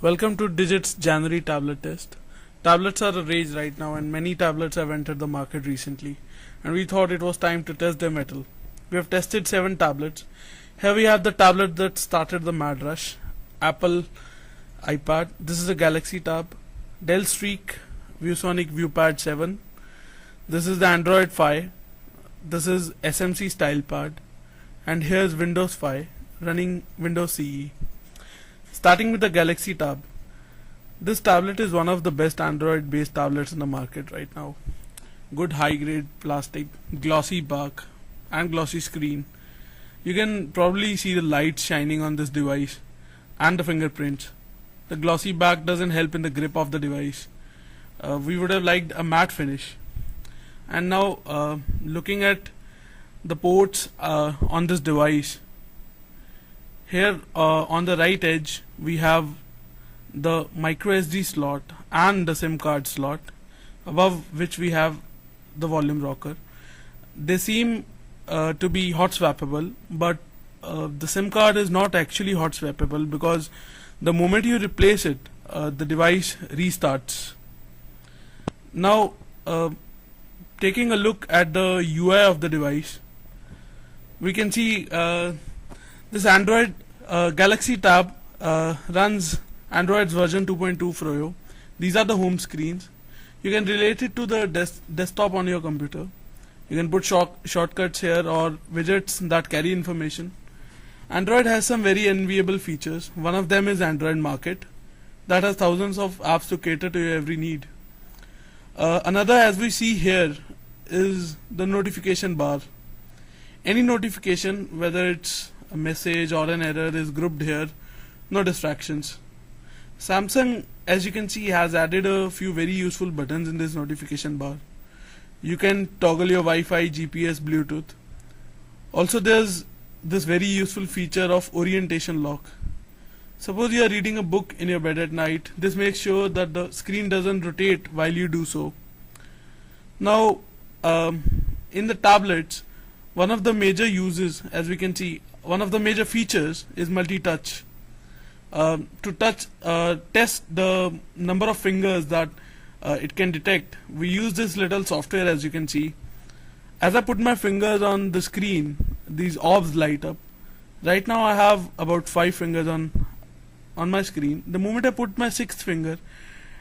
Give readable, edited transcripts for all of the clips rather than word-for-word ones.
Welcome to Digit's January tablet test. Tablets are a rage right now and many tablets have entered the market recently, and we thought it was time to test their mettle. We have tested 7 tablets. Here we have the tablet that started the mad rush, Apple iPad. This is a Galaxy Tab, Dell Streak, Viewsonic ViewPad 7. This is the Android Phi. This is SMC Style Pad, and here's Windows Phi running Windows CE. Starting with the Galaxy Tab, this tablet is one of the best Android based tablets in the market right now. Good high grade plastic, glossy back and glossy screen. You can probably see the light shining on this device and the fingerprints. The glossy back doesn't help in the grip of the device. We would have liked a matte finish. And now looking at the ports on this device, here on the right edge we have the micro SD slot and the SIM card slot, above which we have the volume rocker. They seem to be hot swappable, but the SIM card is not actually hot swappable because the moment you replace it, the device restarts. Now taking a look at the UI of the device, we can see this Android Galaxy Tab runs Android's version 2.2 Froyo. These are the home screens. You can relate it to the desktop on your computer. You can put shortcuts here or widgets that carry information. Android has some very enviable features. One of them is Android Market that has thousands of apps to cater to your every need. Another, as we see here, is the notification bar. Any notification, whether it's a message or an error, is grouped here. No distractions. Samsung, as you can see, has added a few very useful buttons in this notification bar. You can toggle your Wi-Fi, GPS, Bluetooth. Also, there's this very useful feature of orientation lock. Suppose you are reading a book in your bed at night. This makes sure that the screen doesn't rotate while you do so. Now, in the tablets, one of the major uses, as we can see, one of the major features is multi-touch. To test the number of fingers that it can detect, we use this little software. As you can see, as I put my fingers on the screen, these orbs light up. Right now I have about 5 fingers on my screen. The moment I put my 6th finger,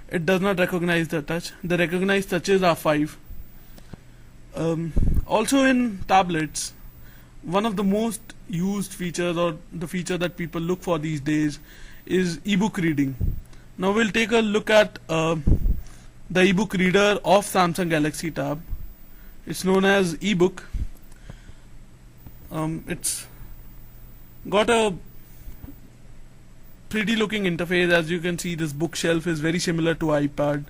it does not recognize the touch. The recognized touches are 5. Also in tablets, one of the most used features, or the feature that people look for these days, is ebook reading. Now we'll take a look at the ebook reader of Samsung Galaxy Tab. It's known as ebook. It's got a pretty looking interface. As you can see, this bookshelf is very similar to iPad.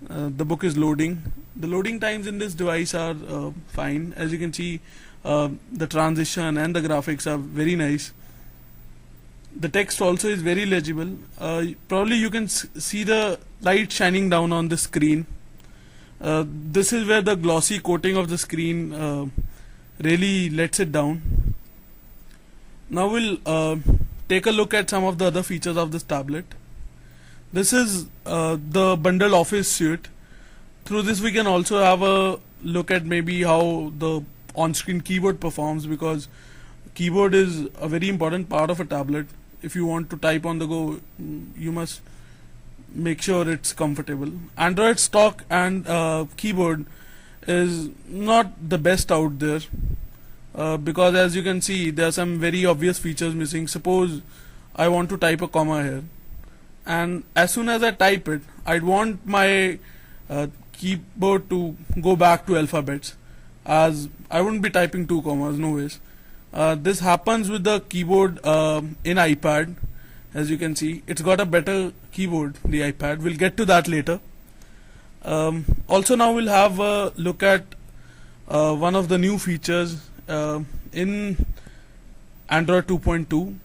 The book is loading. The loading times in this device are fine. As you can see, the transition and the graphics are very nice. The text also is very legible. Probably you can see the light shining down on the screen. This is where the glossy coating of the screen really lets it down. Now we'll take a look at some of the other features of this tablet. This is the bundle office suite. Through this we can also have a look at maybe how the on-screen keyboard performs, because keyboard is a very important part of a tablet. If you want to type on the go, you must make sure it's comfortable. Android stock and keyboard is not the best out there, because as you can see, there are some very obvious features missing. Suppose I want to type a comma here, and as soon as I type it, I'd want my keyboard to go back to alphabets, as I wouldn't be typing 2 commas, no ways. This happens with the keyboard in iPad. As you can see, it's got a better keyboard, the iPad. We'll get to that later. Also, now we'll have a look at one of the new features in Android 2.2.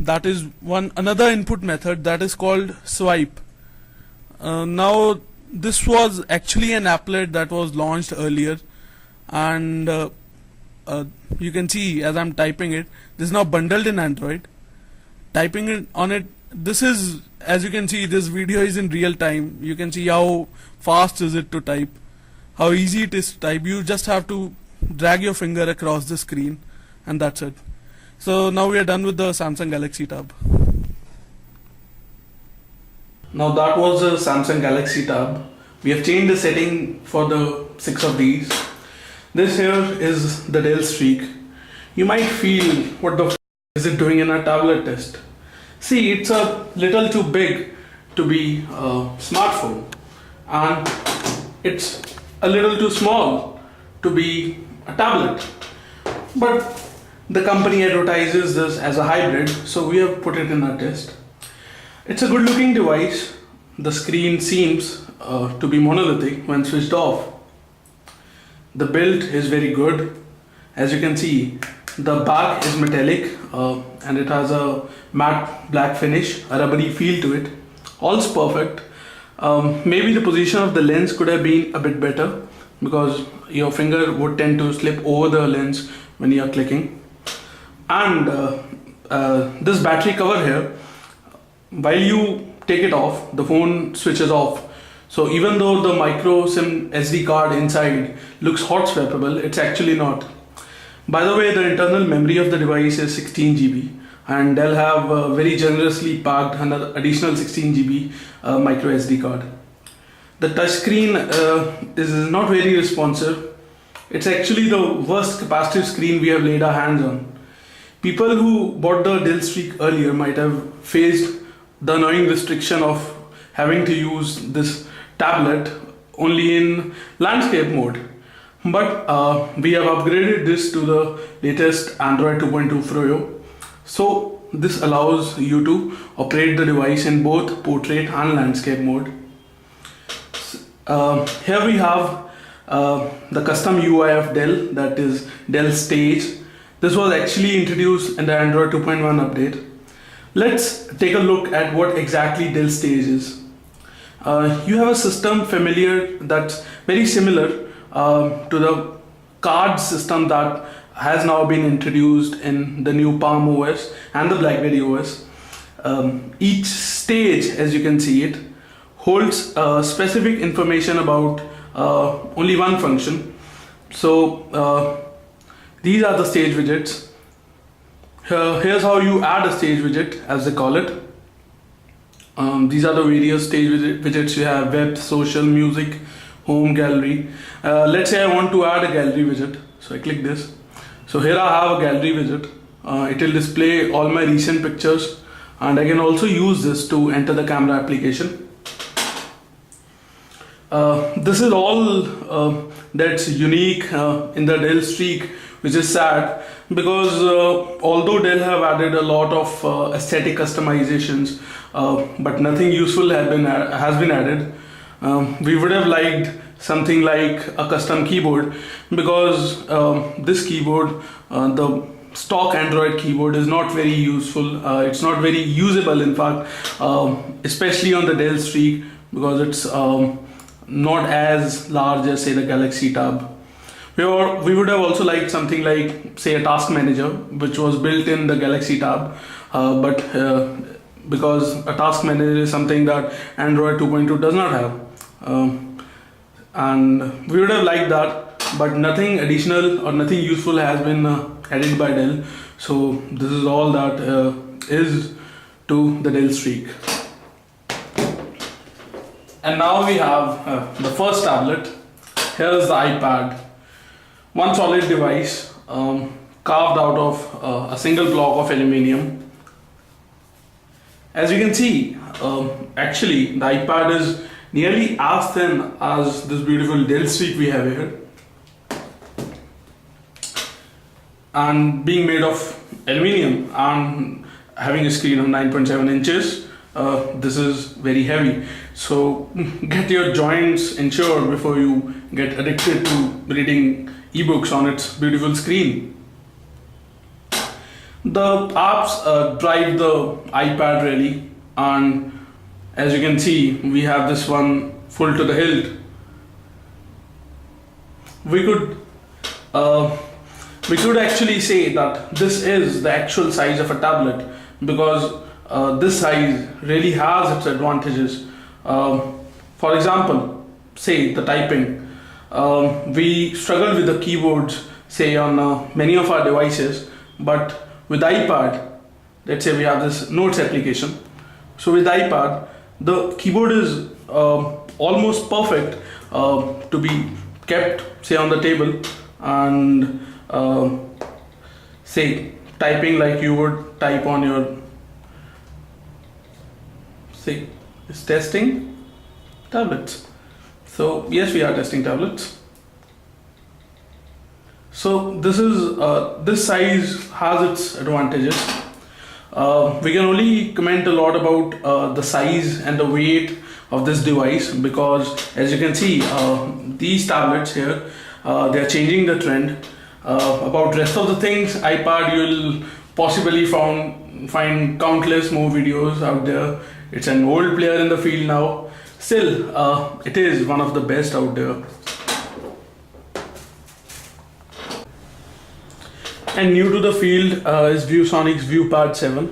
That is another input method that is called swipe. Now this was actually an applet that was launched earlier, and you can see as I'm typing it, this is now bundled in Android. Typing it on it this is, as you can see, this video is in real time. You can see how fast is it to type, how easy it is to type. You just have to drag your finger across the screen and that's it. So now we are done with the Samsung Galaxy Tab. Now that was the Samsung Galaxy Tab. We have changed the setting for the 6 of these. This here is the Dell Streak. You might feel, what the f is it doing in a tablet test? See, it's a little too big to be a smartphone, and it's a little too small to be a tablet. But the company advertises this as a hybrid, so we have put it in our test. It's a good looking device. The screen seems to be monolithic when switched off. The build is very good. As you can see, the back is metallic and it has a matte black finish, a rubbery feel to it. All's perfect. Maybe the position of the lens could have been a bit better, because your finger would tend to slip over the lens when you are clicking. And this battery cover here, while you take it off, the phone switches off. So even though the micro SIM SD card inside looks hot swappable, it's actually not. By the way, the internal memory of the device is 16 GB, and Dell have very generously packed another additional 16 GB micro SD card. The touchscreen is not very responsive. It's actually the worst capacitive screen we have laid our hands on. People who bought the Dell Streak earlier might have faced the annoying restriction of having to use this tablet only in landscape mode. But we have upgraded this to the latest Android 2.2 Froyo. So this allows you to operate the device in both portrait and landscape mode. Here we have the custom UI of Dell, that is Dell Stage. This was actually introduced in the Android 2.1 update. Let's take a look at what exactly Dell Stage is. You have a system familiar that's very similar to the card system that has now been introduced in the new Palm OS and the BlackBerry OS. Each stage, as you can see it, holds specific information about only one function. So these are the stage widgets. Here's how you add a stage widget, as they call it. These are the various stage widgets you have: web, social, music, home, gallery. Let's say I want to add a gallery widget. So I click this. So here I have a gallery widget. It will display all my recent pictures, and I can also use this to enter the camera application. This is all that's unique in the Dell Streak, which is sad, because although Dell have added a lot of aesthetic customizations, but nothing useful has been added. We would have liked something like a custom keyboard, because this keyboard, the stock Android keyboard, is not very useful. It's not very usable, in fact, especially on the Dell Streak, because it's not as large as, say, the Galaxy Tab. We would have also liked something like, say, a task manager, which was built in the Galaxy Tab, but because a task manager is something that Android 2.2 does not have. And we would have liked that, but nothing additional or nothing useful has been added by Dell. So this is all that is to the Dell Streak. And now we have the first tablet. Here is the iPad. One solid device carved out of a single block of aluminium. As you can see, actually the iPad is nearly as thin as this beautiful Dell Streak we have here, and being made of aluminium and having a screen of 9.7 inches, this is very heavy. So get your joints insured before you get addicted to reading ebooks on its beautiful screen. The apps drive the iPad really, and as you can see, we have this one full to the hilt. We could actually say that this is the actual size of a tablet, because this size really has its advantages. For example, say the typing. We struggle with the keyboards, say on many of our devices, but with iPad, let's say we have this notes application. So with iPad, the keyboard is almost perfect to be kept, say, on the table, and say typing like you would type on your, say, is testing tablets. So yes, we are testing tablets. So this size has its advantages. We can only comment a lot about the size and the weight of this device, because as you can see, these tablets here, they are changing the trend. About rest of the things, iPad, you'll possibly find countless more videos out there. It's an old player in the field now. Still, it is one of the best out there. And new to the field is Viewsonic's ViewPad 7.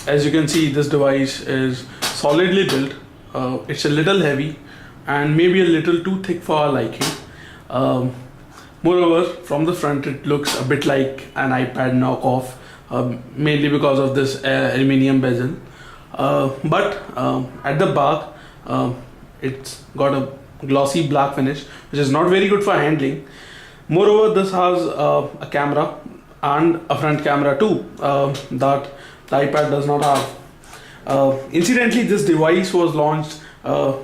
As you can see, this device is solidly built. It's a little heavy and maybe a little too thick for our liking. Moreover, from the front it looks a bit like an iPad knockoff, mainly because of this aluminium bezel. But at the back, it's got a glossy black finish, which is not very good for handling. Moreover, this has a camera and a front camera too, that the iPad does not have. Incidentally, this device was launched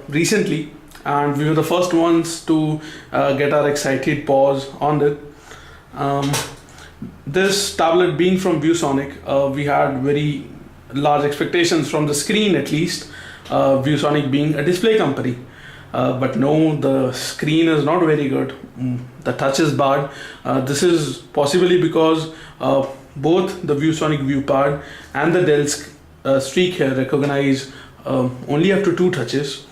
recently, and we were the first ones to get our excited paws on it. This tablet being from Viewsonic, we had very large expectations from the screen, at least, Viewsonic being a display company. But no, the screen is not very good. The touch is bad. This is possibly because both the Viewsonic ViewPad and the Dell Streak here recognize only up to 2 touches.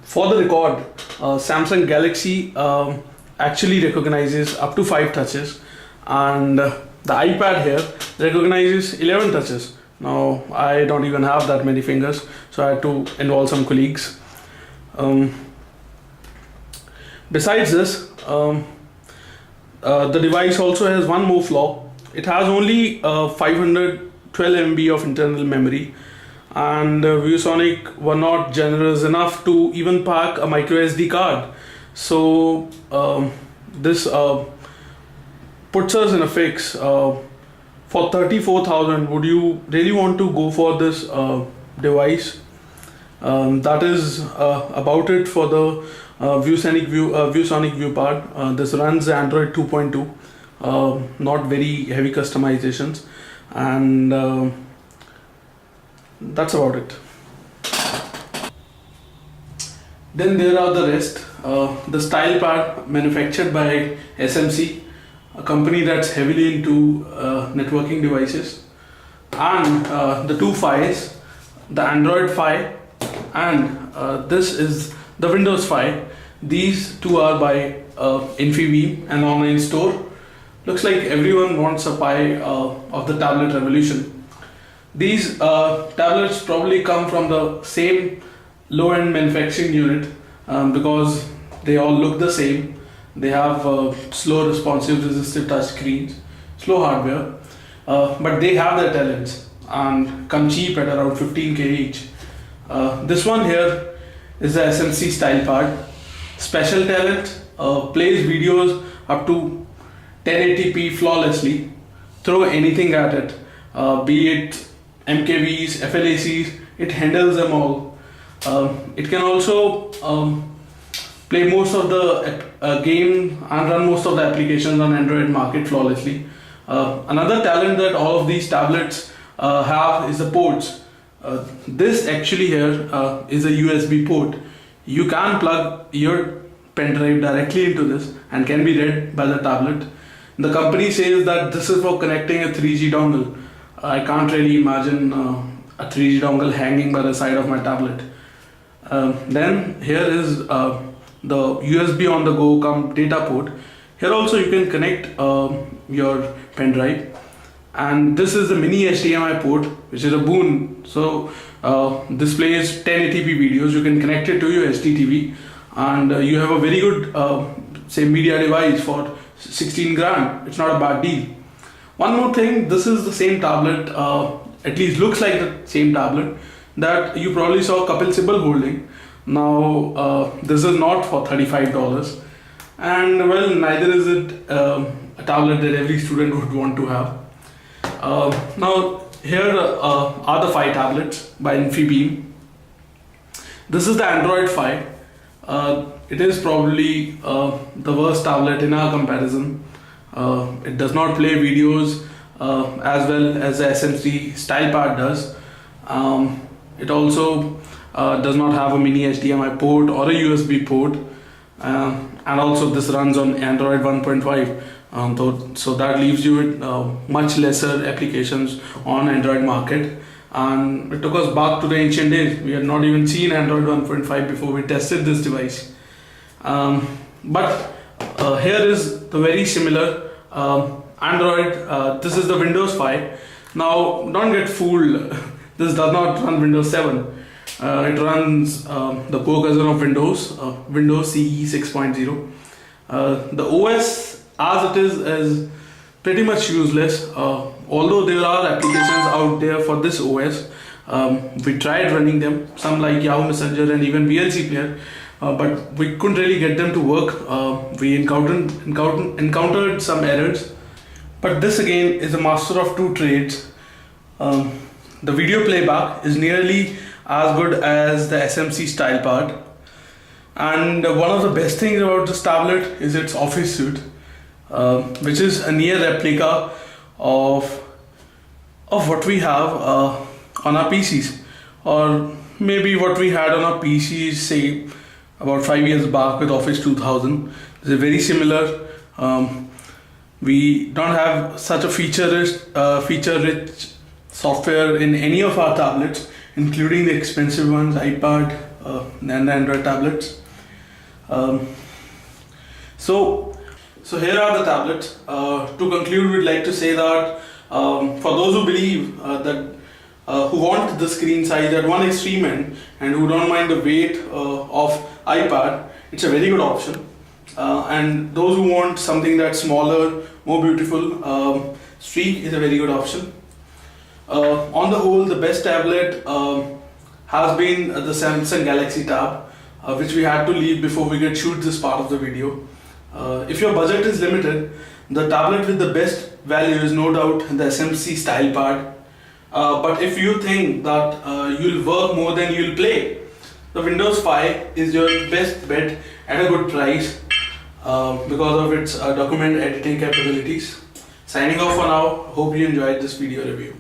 For the record, Samsung Galaxy actually recognizes up to 5 touches, and the iPad here recognizes 11 touches. Now, I don't even have that many fingers, so I had to involve some colleagues. Besides this, the device also has one more flaw. It has only 512 MB of internal memory, and Viewsonic were not generous enough to even pack a micro SD card. So this puts us in a fix. For 34,000, would you really want to go for this device? That is about it for the Viewsonic ViewPad. This runs Android 2.2, not very heavy customizations, and that's about it. Then there are the rest. The Style Pad manufactured by SMC, a company that's heavily into networking devices, and the 2 Phis, the Android Phi, and this is the Windows Phi. These two are by Infibeam, an online store. Looks like everyone wants a Pi of the tablet revolution. These tablets probably come from the same low-end manufacturing unit because they all look the same. They have slow, responsive, resistive touch screens, slow hardware, but they have their talents and come cheap at around 15k each. This one here is the SMC Style Pad. Special talent, plays videos up to 1080p flawlessly. Throw anything at it, be it MKVs, FLACs, it handles them all. It can also play most of the game and run most of the applications on Android market flawlessly. Another talent that all of these tablets have is the ports. This actually here is a USB port. You can plug your pen drive directly into this and can be read by the tablet. The company says that this is for connecting a 3G dongle. I can't really imagine a 3G dongle hanging by the side of my tablet. Then here is the USB on the go cum data port. Here also you can connect your pen drive. and this is the mini HDMI port, which is a boon. So displays 1080p videos. You can connect it to your HD TV, and you have a very good say media device for 16 grand. It's not a bad deal. One more thing, this is the same tablet, at least looks like the same tablet that you probably saw Kapil Sibal holding. Now this is not for $35, and well, neither is it a tablet that every student would want to have. Now here are the Phi tablets by Infibeam. This is the Android Phi. It is probably the worst tablet in our comparison. It does not play videos as well as the SMC Style Pad does. It also does not have a mini HDMI port or a USB port, and also this runs on Android 1.5. So that leaves you with much lesser applications on Android market. And it took us back to the ancient days. We had not even seen Android 1.5 before we tested this device. But here is the very similar Android. This is the Windows Phi. Now don't get fooled. This does not run Windows 7. It runs the core cousin of Windows, Windows CE 6.0. The OS as it is pretty much useless. Although there are applications out there for this OS, we tried running them, some like Yahoo Messenger and even VLC Player, but we couldn't really get them to work. We encountered some errors. But this again is a master of two trades. The video playback is nearly as good as the SMC Style Pad, and one of the best things about this tablet is its office suite, which is a near replica of what we have on our PCs, or maybe what we had on our PCs say about 5 years back with Office 2000. It's very similar. We don't have such a feature-rich software in any of our tablets, including the expensive ones, iPad and the Android tablets. So here are the tablets. To conclude, we'd like to say that for those who believe who want the screen size at one extreme end and who don't mind the weight of iPad, it's a very good option. And those who want something that's smaller, more beautiful, Streak is a very good option. On the whole, the best tablet has been the Samsung Galaxy Tab, which we had to leave before we could shoot this part of the video. If your budget is limited, the tablet with the best value is no doubt the SMC Style Pad. But if you think that you'll work more than you'll play, the Windows Phi is your best bet at a good price because of its document editing capabilities. Signing off for now. Hope you enjoyed this video review.